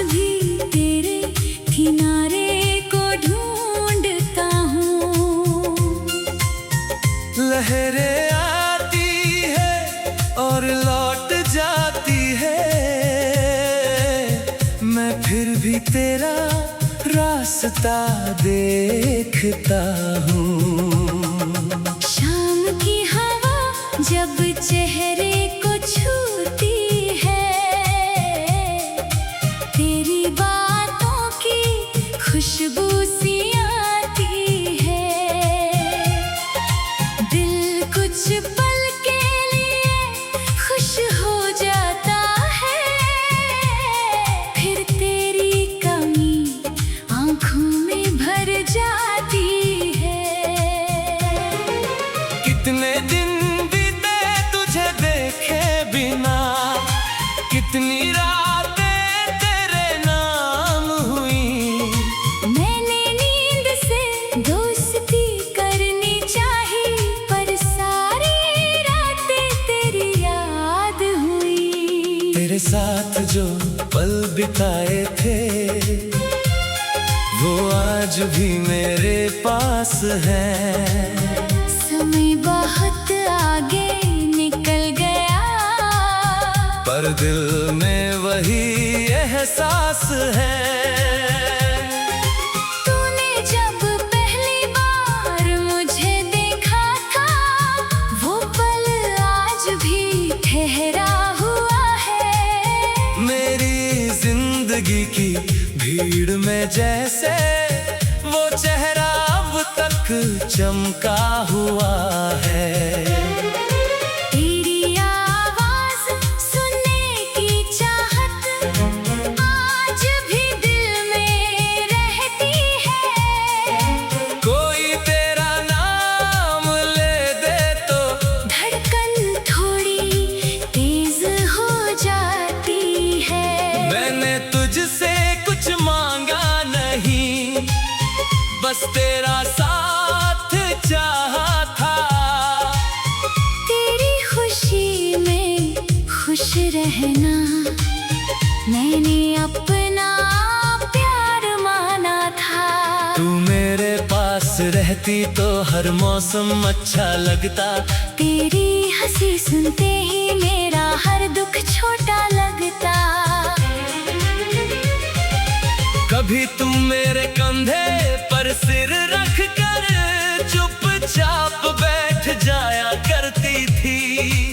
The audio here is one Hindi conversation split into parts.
भी तेरे किनारे को ढूंढता हूँ। लहरें आती है और लौट जाती है, मैं फिर भी तेरा रास्ता देखता हूँ। शाम की हवा जब चेहरे को छूती है, तेरी बातों की खुशबू सी आती है। दिल कुछ पल के लिए खुश हो जाता है, फिर तेरी कमी आंखों में भर जाती है। कितने दिन बीते तुझे देखे बिना, कितनी रातें तेरे नाम हुई। मैंने नींद से दोस्ती करनी चाहिए, पर सारी रातें तेरी याद हुई। तेरे साथ जो पल बिताए थे वो आज भी मेरे पास है। समय बहुत आगे निकल गया, पर दिल में वही एहसास है। तूने जब पहली बार मुझे देखा था, वो पल आज भी ठहरा हुआ है। मेरी जिंदगी की भीड़ में जैसे वो चेहरा अब तक चमका हुआ है। तेरी आवाज सुनने की चाहत आज भी दिल में रहती है। कोई तेरा नाम ले दे तो धड़कन थोड़ी तेज हो जाती है। मैंने तुझसे कुछ मांगा नहीं, बस तेरा साथ चाहा था। तेरी खुशी में खुश रहना मैंने अपना प्यार माना था। तू मेरे पास रहती तो हर मौसम अच्छा लगता। तेरी हंसी सुनते ही मेरा हर दुख छोटा लगता। कभी तुम मेरे कंधे पर सिर रख कर चुपचाप बैठ जाया करती थी।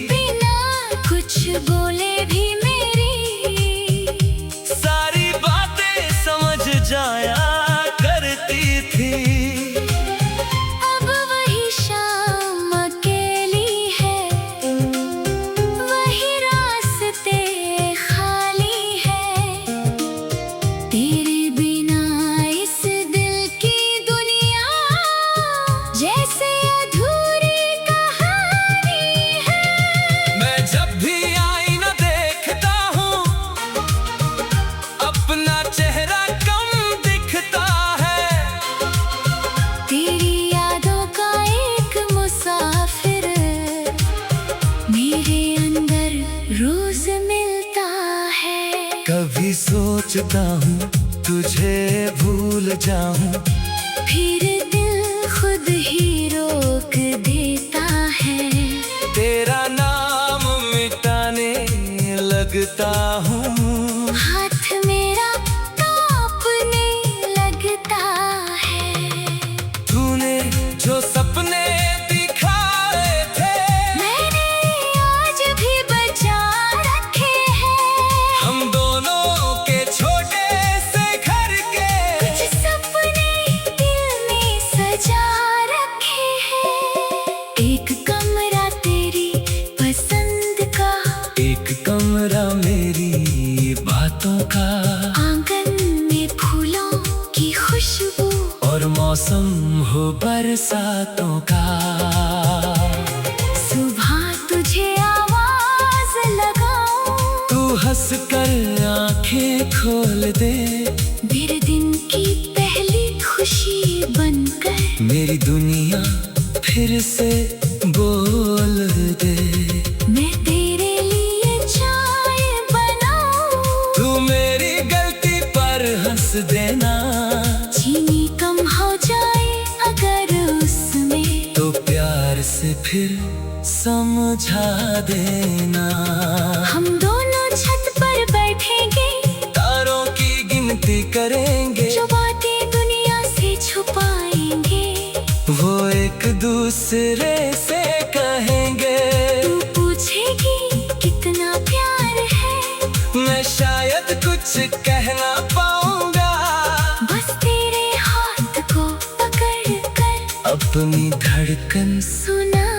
बिना कुछ बोले भी मेरी सारी बातें समझ जाया करती थी। अब वही शाम अकेली है, वही रास्ते खाली है। तेरे बिना इस दिल की दुनिया जैसे अधूरी कहानी है। मैं जब भी आईना देखता हूँ अपना चेहरा कम दिखता है। तेरी यादों का एक मुसाफिर मेरे अंदर रोज मिलता है। कभी सोचता हूँ तुझे भूल जाऊं, फिर दिल खुद ही रोक देता है। तेरा नाम मिटाने लगता हूँ। हाथ मेरा कांपने लगता है। तूने जो सपने दिखाए थे मैंने आज भी बचा रखे हैं। हम दोनों के छोटे से घर के कुछ सपने दिल में सजा रखे हैं। एक कमरा तेरी पसंद का, एक कमरा मेरी बातों का, आंगन में फूलों की खुशबू और मौसम हो बरसातों का। सुबह तुझे आवाज लगाऊं, तू हंस कर आंखें खोल दे। मेरे दिन की पहली खुशी बनकर मेरी दुनिया फिर से बोल दे। मैं तेरे लिए चाय बनाऊं, तू मेरी गलती फिर समझा देना। हम दोनों छत पर बैठेंगे, तारों की गिनती करेंगे, जो बातें दुनिया से छुपाएंगे वो एक दूसरे से कहेंगे। तू पूछेगी कितना प्यार है, मैं शायद कुछ कह ना पाऊंगा, बस तेरे हाथ को पकड़ कर अपनी धड़कन सुनाऊंगा।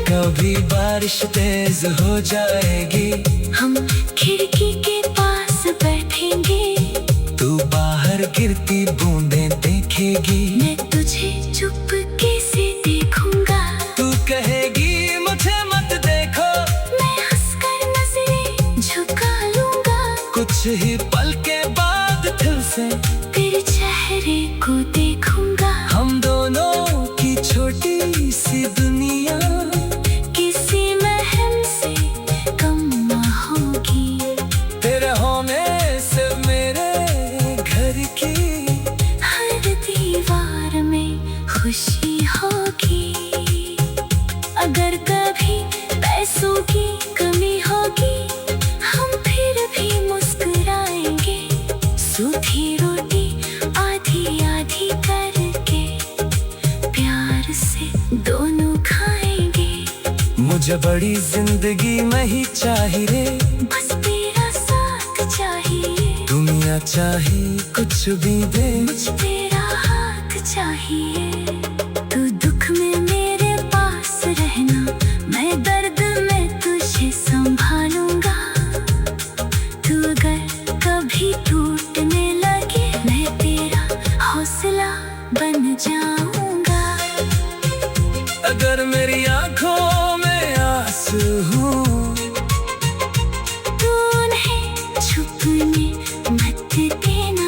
कभी बारिश तेज हो जाएगी, हम खिड़की के पास बैठेंगे, तू बाहर गिरती बूंदें देखेगी, मैं तुझे चुपके से देखूंगा। तू कहेगी मुझे मत देखो, मैं हंसकर नजरें झुका लूंगा, कुछ ही पल के बाद फिर से तेरे चेहरे को देखूंगा। हम दोनों की छोटी सी दुनिया किसी महल से कम ना होगी, तेरे होने से मेरे घर की हर दीवार में खुशी होगी। अगर कभी पैसों की कमी होगी, हम फिर भी मुस्कुराएंगे, सूखी रोटी आधी आधी करके प्यार से दोनों खाएंगे। मुझे बड़ी जिंदगी नहीं चाहिए, बस तेरा साथ चाहिए, दुनिया चाहे कुछ भी दे, मुझे तेरा हाथ चाहिए। तू दुख में मेरे पास रहना, मैं दर्द में तुझे संभालूंगा। तू अगर कभी टूटने लगे, मैं तेरा हौसला बन जाऊंगा। अगर मेरी आंखों में आंसू हूँ, तू उन्हें छुपने मत देना।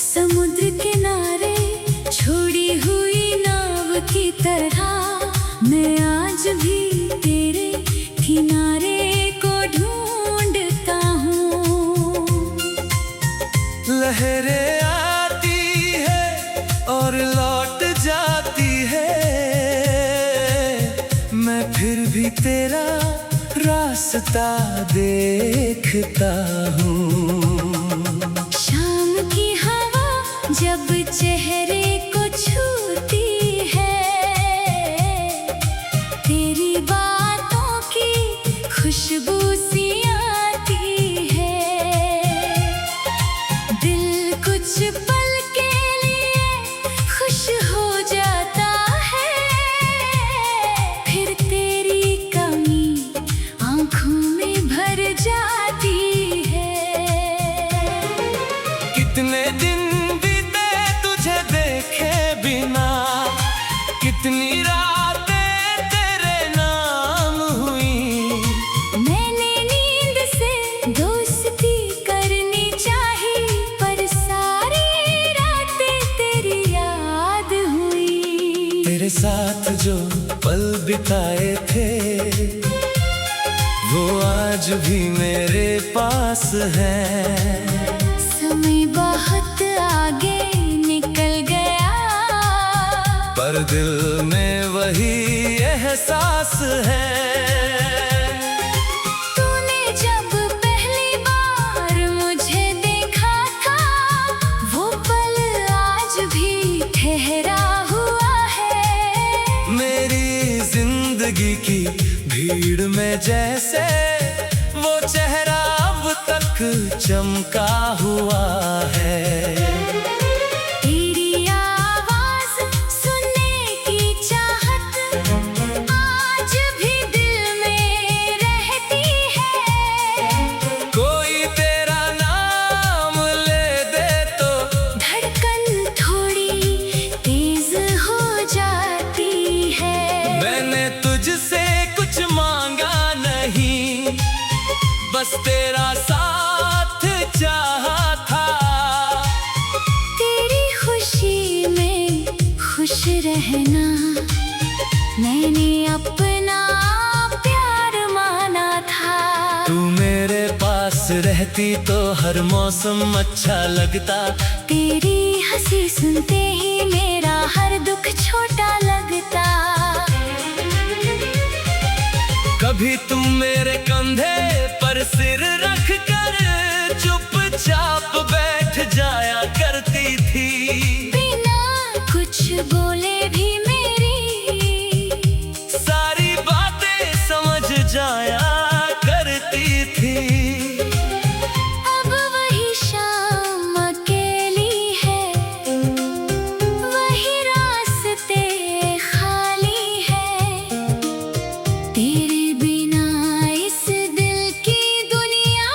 समुद्र किनारे छोड़ी हुई नाव की तरह, मैं आज भी तेरे किनारे को ढूंढता हूँ। लहरें आती है और लौट जाती है, मैं फिर भी तेरा रास्ता देखता हूँ। शाम की हवा जब चेहरे को छूती है, तेरी बातों की खुशबू सी आती है। दिल कुछ पल के लिए खुश हो जाता है, फिर तेरी कमी आंखों में भर जाती है। कितने दिन बीते तुझे देखे बिना, कितनी रातें तेरे नाम हुई। मैंने नींद से दोस्ती करनी चाहिए, पर सारी रातें तेरी याद हुई। तेरे साथ जो पल बिताए थे, वो आज भी मेरे पास है। समय बहुत आगे निकल गया, पर दिल में वही एहसास है। तूने जब पहली बार मुझे देखा था, वो पल आज भी ठहरा हुआ है। मेरी जिंदगी की भीड़ में जैसे वो चेहरा अब तक चमका हुआ है। तेरी आवाज सुनने की चाहत आज भी दिल में रहती है। कोई तेरा नाम ले दे तो धड़कन थोड़ी तेज हो बस तेरा साथ चाहा था। तेरी खुशी में खुश रहना मैंने अपना प्यार माना था। तू मेरे पास रहती तो हर मौसम अच्छा लगता। तेरी हंसी सुनते ही मेरा हर दुख छोटा लगता। कभी तुम मेरे कंधे पर सिर रख कर चुपचाप बैठ जाया करती थी। बिना कुछ बोले भी मेरी सारी बातें समझ जाया करती थी। अब वही शाम अकेली है, वही रास्ते खाली है। तेरे बिना इस दिल की दुनिया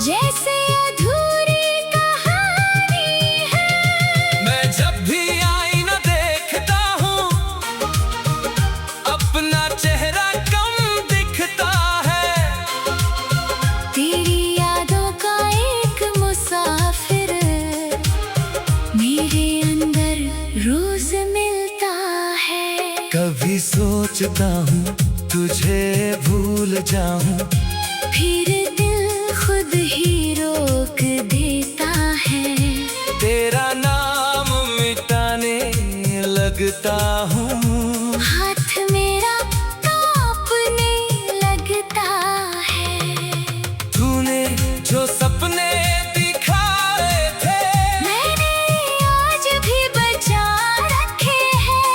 जैसे अधूरी कहानी है। मैं जब भी आईना देखता हूँ अपना चेहरा कम दिखता है। तेरी यादों का एक मुसाफिर मेरे अंदर रोज मिलता है। कभी सोचता हूँ तुझे भूल जाऊं, फिर दिल खुद ही रोक देता है। तेरा नाम मिटाने लगता हूँ। हाथ मेरा कांपने लगता है। तूने जो सपने दिखाए थे मैंने आज भी बचा रखे हैं।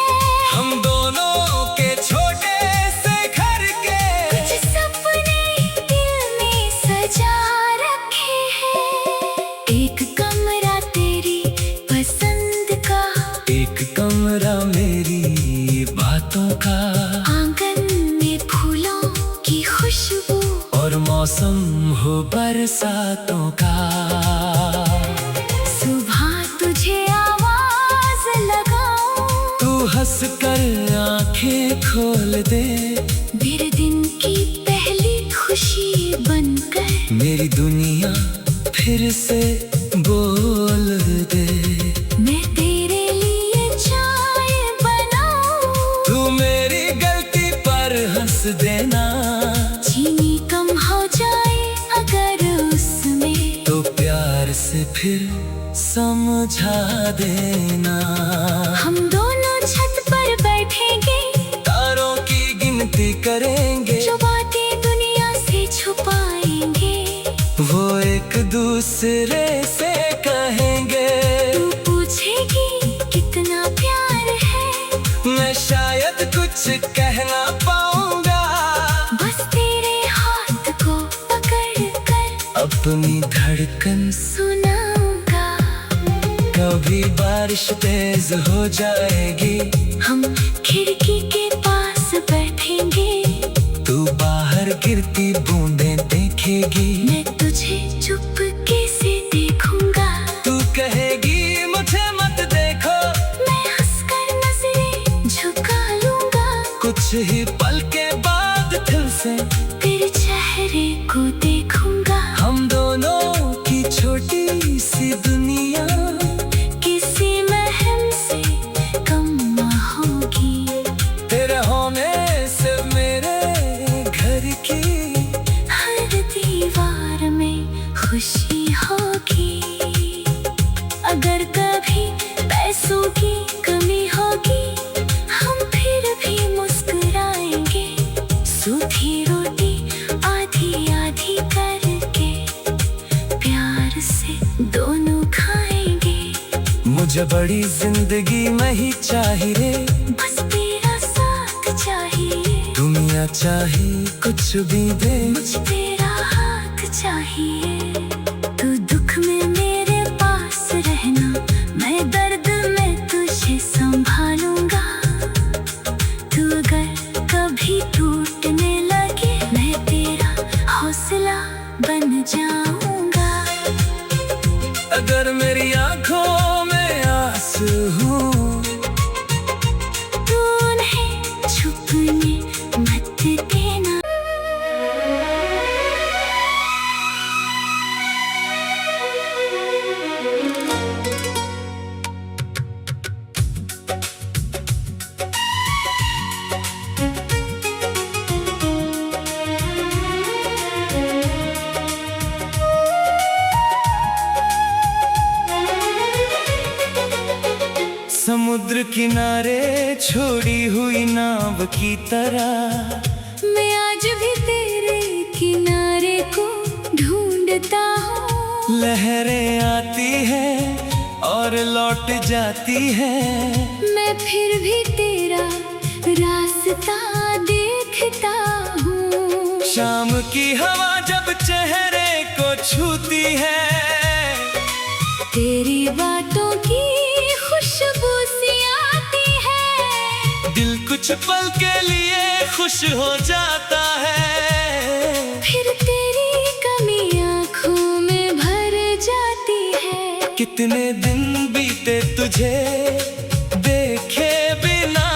हम दोनों के छोटे से घर के कुछ सपने दिल में सजा रखे हैं। एक कमरा तेरी पसंद का, एक कमरा मेरी बातों का, आंगन में फूलों की खुशबू और मौसम हो बरसातों का। सुबह तुझे आवाज लगाऊं, तू हंस कर आंखें खोल दे, मेरे दिन की पहली खुशी बनकर मेरी दुनिया फिर से बोल दे। मैं तेरे लिए चाय बनाऊं, तू मेरी गलती पर हंस देना, चीनी कम हो जाए अगर उसमें तो प्यार से फिर समझा देना। हम दोनों छत पर बैठेंगे, तारों की गिनती करेंगे, जो बातें दुनिया से छुपाएंगे वो एक दूसरे से कहेंगे। तू पूछेगी कितना प्यार है, मैं शायद कुछ कहना पाऊंगा, बस तेरे हाथ को पकड़ कर अपनी धड़कन सुनाऊंगा। कभी बारिश तेज हो जाएगी, हम खिड़की के पास बैठेंगे, तू बाहर गिरती बूंदें देखेगी, मैं तुझे चुपके से देखूंगा। तू कहेगी मुझे मत देखो, मैं हंसकर नजरें झुका लूंगा, कुछ ही पल के बाद फिर से तेरे चेहरे को देखूंगा। हम दोनों की छोटी सी दुनिया किसी महल से कम ना होगी, तेरे होने से मेरे घर की हर दीवार में खुशी होगी। अगर कभी पैसों की कमी होगी, हम फिर भी मुस्कुराएंगे, सूखी रोटी आधी आधी करके प्यार से दोनों खाएंगे। मुझे बड़ी जिंदगी में ही चाहिए, बस तेरा साथ चाहिए, दुनिया चाहे कुछ भी दे, मुझे तेरा हाथ चाहिए। तू दुख में मेरे पास रहना, मैं दर्द में तुझे संभालूंगा। तू अगर कभी टूटने लगे, मैं तेरा हौसला बन जाऊंगा। अगर मेरी आंखों में आंसू हो, तू उन्हें छुपने मत देना। समुद्र किनारे छोड़ी हुई नाव की तरह मैं आज भी तेरे किनारे को ढूंढता हूँ। लहरें आती है और लौट जाती है, मैं फिर भी तेरा रास्ता देखता हूँ। शाम की हवा जब चेहरे को छूती है, तेरी बातों की खुशबू सी आती है। दिल कुछ पल के लिए खुश हो जाता है, फिर तेरी कमी आँखों में भर जाती है। कितने दिन बीते तुझे देखे बिना,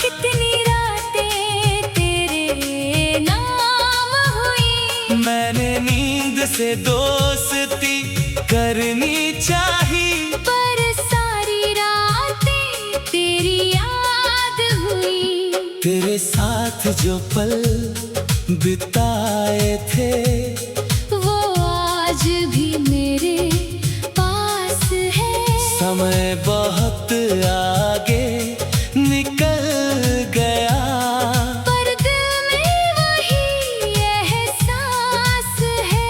कितनी रातें तेरे नाम हुई। मैंने नींद से दोस्ती करनी चाहिए, पर सारी रातें तेरी याद हुई। तेरे साथ जो पल बिताए थे, वो आज भी मेरे पास है। समय बहुत आगे निकल गया, पर दिल में वही एहसास है।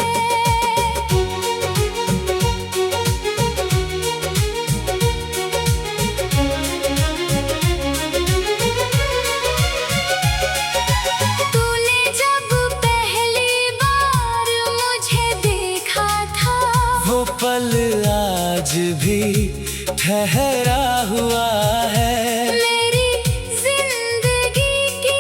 तूने जब पहली बार मुझे देखा था, वो पल आज भी ठहरा हुआ है। मेरी जिंदगी की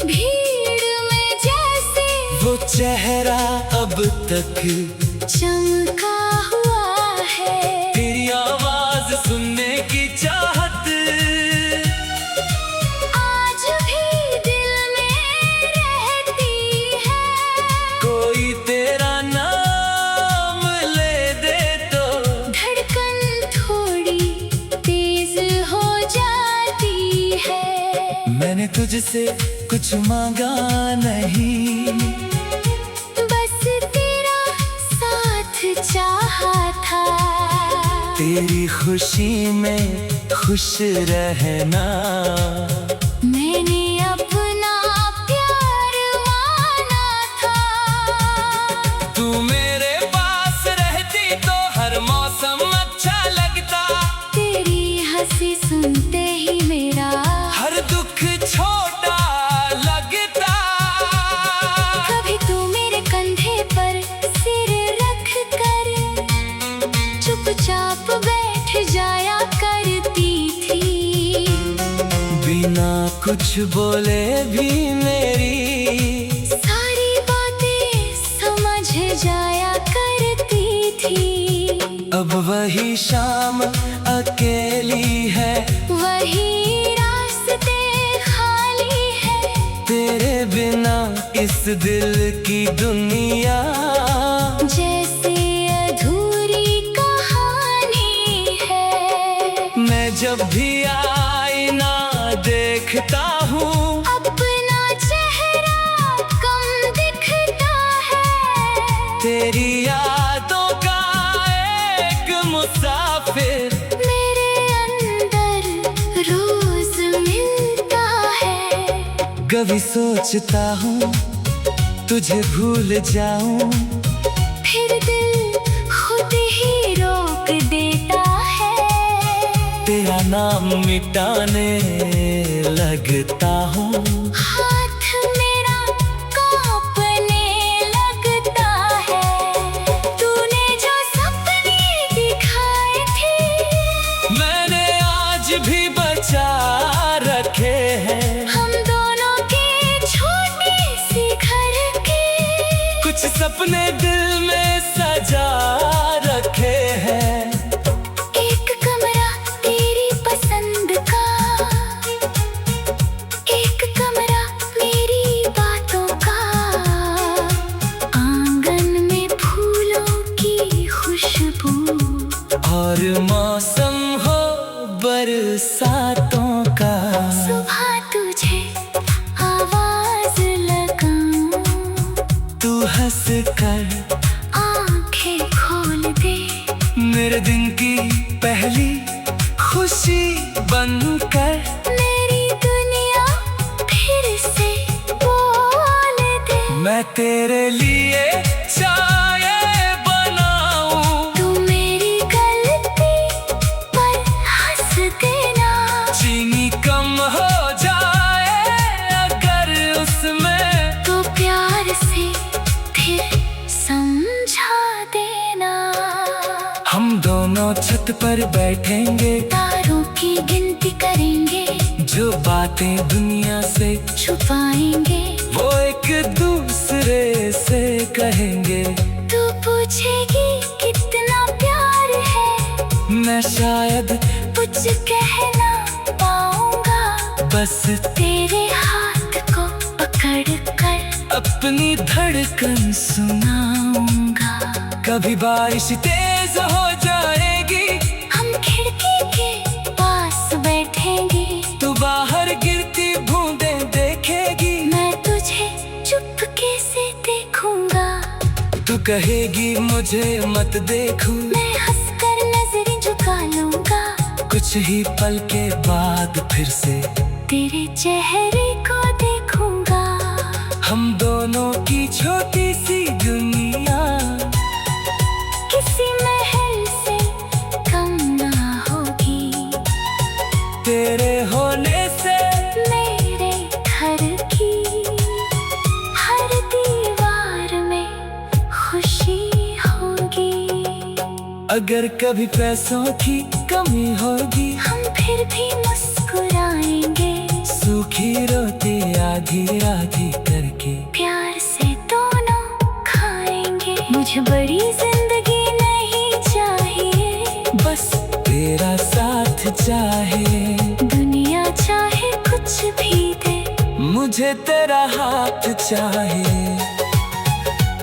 भीड़ में जैसे वो चेहरा अब तक चमका हुआ है। तेरी आवाज सुनने की चाहत आज भी दिल में रहती है। कोई तेरा नाम ले दे तो धड़कन थोड़ी तेज हो जाती है। मैंने तुझसे कुछ मांगा नहीं, बस तेरा साथ चाहा था। तेरी खुशी में खुश रहना मैंने अपना प्यार माना था। तू मेरे पास रहती तो हर मौसम अच्छा लगता, तेरी हंसी सुनते ही मेरा हर दुख छोटा लगता। कभी तू मेरे कंधे पर सिर रख कर चुपचाप बैठ जाया करती थी। बिना कुछ बोले भी मेरी सारी बातें समझ जाया करती थी। अब वही शाम अकेली है, वही रास्ते खाली है। तेरे बिना इस दिल की दुनिया जैसे अधूरी कहानी है। मैं जब भी आईना देखता हूँ, अपना चेहरा कम दिखता है। तेरी यादों का एक मुसाफिर मेरे अंदर रोज मिलता है। कभी सोचता हूँ तुझे भूल जाऊं, फिर दिल खुद ही रोक देता है। तेरा नाम मिटाने लगता हूँ। हाथ मेरा कांपने लगता है। तूने जो सपने दिखाए थे, मैंने आज भी बचा रखे हैं। हम दोनों के छोटे से घर के कुछ सपने दिल में सजा रखे हैं। एक कमरा तेरी पसंद का, एक कमरा मेरी बातों का। आंगन में फूलों की खुशबू, और मौसम हो बरसातों का। सुबह तुझे आवाज लगाऊं, तू हंस कर आंखें खोल दे। मेरे दिन की पहली खुशी बन तेरे लिए चाय बनाऊं। तू मेरी गलती पर हंस देना। चीनी कम हो जाए अगर उसमें, तो प्यार से फिर समझा देना। हम दोनों छत पर बैठेंगे, तारों की गिनती करेंगे, जो बातें दुनिया से छुपाएंगे वो एक दूसरे से कहेंगे। तू पूछेगी कितना प्यार है, मैं शायद कुछ कह ना पाऊंगा। बस तेरे हाथ को पकड़ कर अपनी धड़कन सुनाऊंगा। कभी बारिश तेज हो जाएगी, हम खिड़की के पास बैठेंगे। तू बाहर गिरती बूंदें देखेगी, मैं तुझे चुपके से देखूंगा। तू कहेगी मुझे मत देखूं, मैं हंसकर नजरें झुका लूंगा। कुछ ही पल के बाद फिर से तेरे चेहरे को देखूंगा। हम दोनों की छोटी सी दुनिया किसी महल से कम ना होगी। तेरे होने से मेरे घर की हर दीवार में खुशी होगी। अगर कभी पैसों की कमी होगी, हम फिर भी मुस्कुराएंगे। सूखी रोटी आधी आधी करके प्यार से दोनों खाएंगे। मुझे बड़ी जिंदगी नहीं चाहिए, बस तेरा साथ चाहे। दुनिया चाहे कुछ भी दे, मुझे तेरा हाथ चाहे।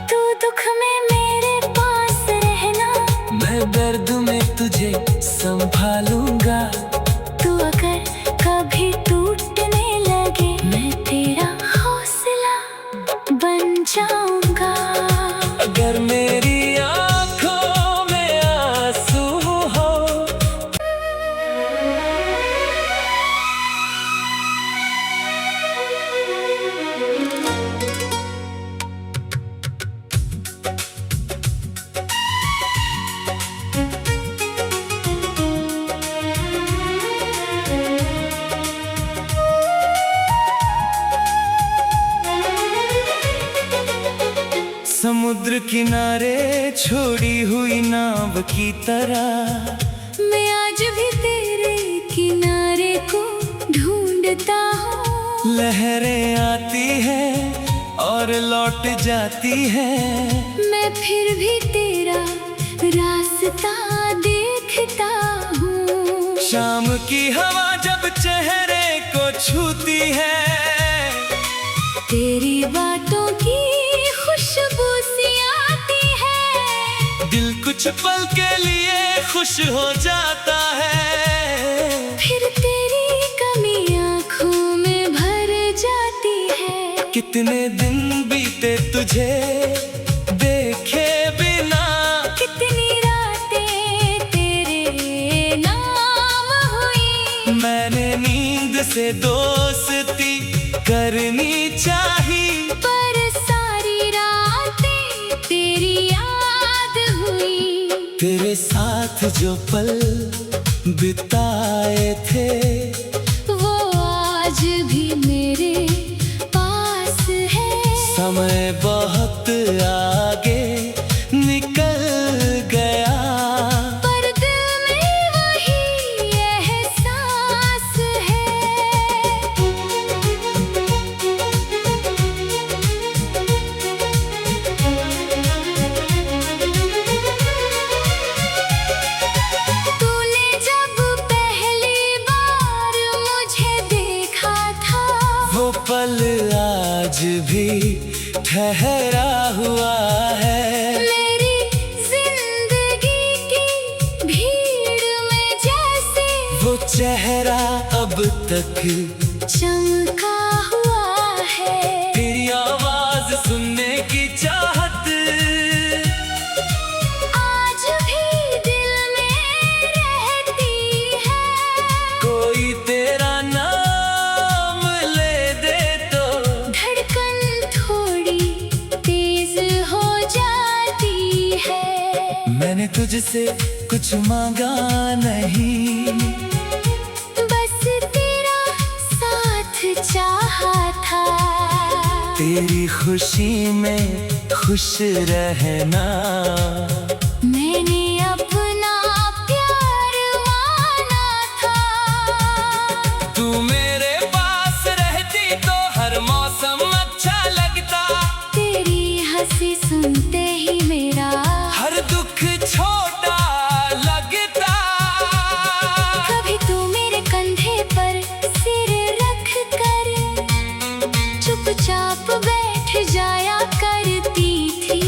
तू दुख में मेरे पास रहना। मैं दर्द में तुझे संभालूंगा। तू अगर कभी टूटने लगे, मैं तेरा हौसला बन जाऊंगा। अगर मेरी आंखों में आंसू हो, समुद्र किनारे छोड़ी हुई नाव की तरह, मैं आज भी तेरे किनारे को ढूंढता हूँ। लहरें आती हैं और लौट जाती हैं। मैं फिर भी तेरा रास्ता देखता हूँ। शाम की हवा जब चेहरे को छूती है, तेरी बातों की खुशबू सी आती है। दिल कुछ पल के लिए खुश हो जाता है। फिर तेरी कमी आँखों में भर जाती है। कितने दिन बीते तुझे देखे बिना, कितनी रातें तेरे नाम हुई। मैंने नींद से दोस्ती करनी चाहिए, पर सारी रातें तेरी याद हुई। तेरे साथ जो पल बिताए थे, वो आज भी मेरे पास है। समय बहुत आगे निकल गया, पर दिल में वही एहसास है। तूने जब पहली बार मुझे देखा था, वो पल आज भी ठहरा हुआ है। मेरी जिंदगी की भीड़ में जैसे वो चेहरा अब तक चमका हुआ है। तेरी आवाज सुनने की चाहत आज भी दिल में रहती है। कोई तेरा नाम ले दे तो धड़कन थोड़ी तुझसे कुछ मांगा नहीं, बस तेरा साथ चाहा था। तेरी खुशी में खुश रहना मैंने अपना प्यार माना था। तू मेरे पास रहती तो हर मौसम अच्छा लगता। तेरी हंसी सुनते ही मेरा हर दुख छोटा लगता। कभी तू मेरे कंधे पर सिर रख कर चुपचाप बैठ जाया करती थी।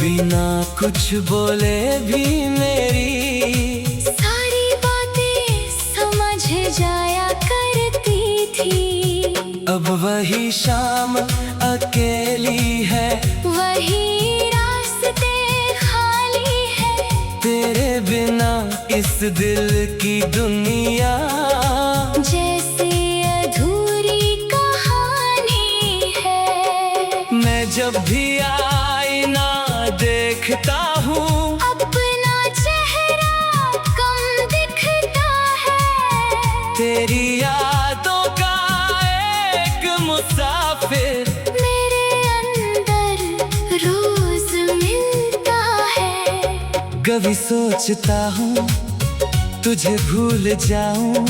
बिना कुछ बोले भी मेरी सारी बातें समझ जाया करती थी। अब वही शाम अकेली है, वही रास्ते खाली है। तेरे बिना इस दिल की दुनिया जैसे अधूरी कहानी है। मैं जब भी आईना देखता हूँ, अपना चेहरा कम दिखता है। तेरी यादों का एक मुसाफिर मेरे अंदर रोज मिलता है। कभी सोचता हूँ तुझे भूल जाऊं,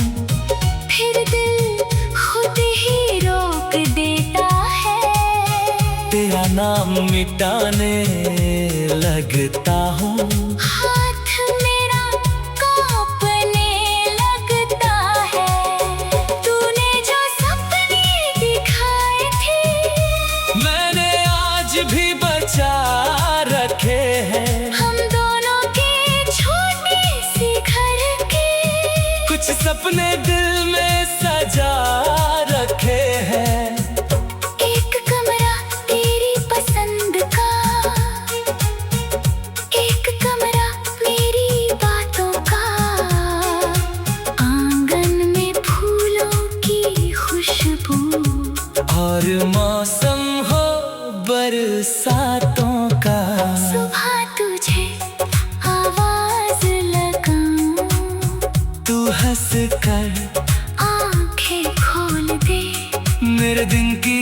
फिर दिल खुद ही रोक देता है। तेरा नाम मिटाने लगता हूँ। हाथ मेरा कांपने लगता है। तूने जो सपने दिखाए थे मैंने आज भी बचा रखे हैं। हम दोनों के छोटे से घर के कुछ सपने दिल में सजा रखे हैं। एक कमरा तेरी पसंद का, एक कमरा मेरी बातों का। आंगन में फूलों की खुशबू और मौसम हो बरसातों का। सुबह तुझे आवाज लगाऊं, तू हंस कर आंखें खोल दे। मेरे दिन की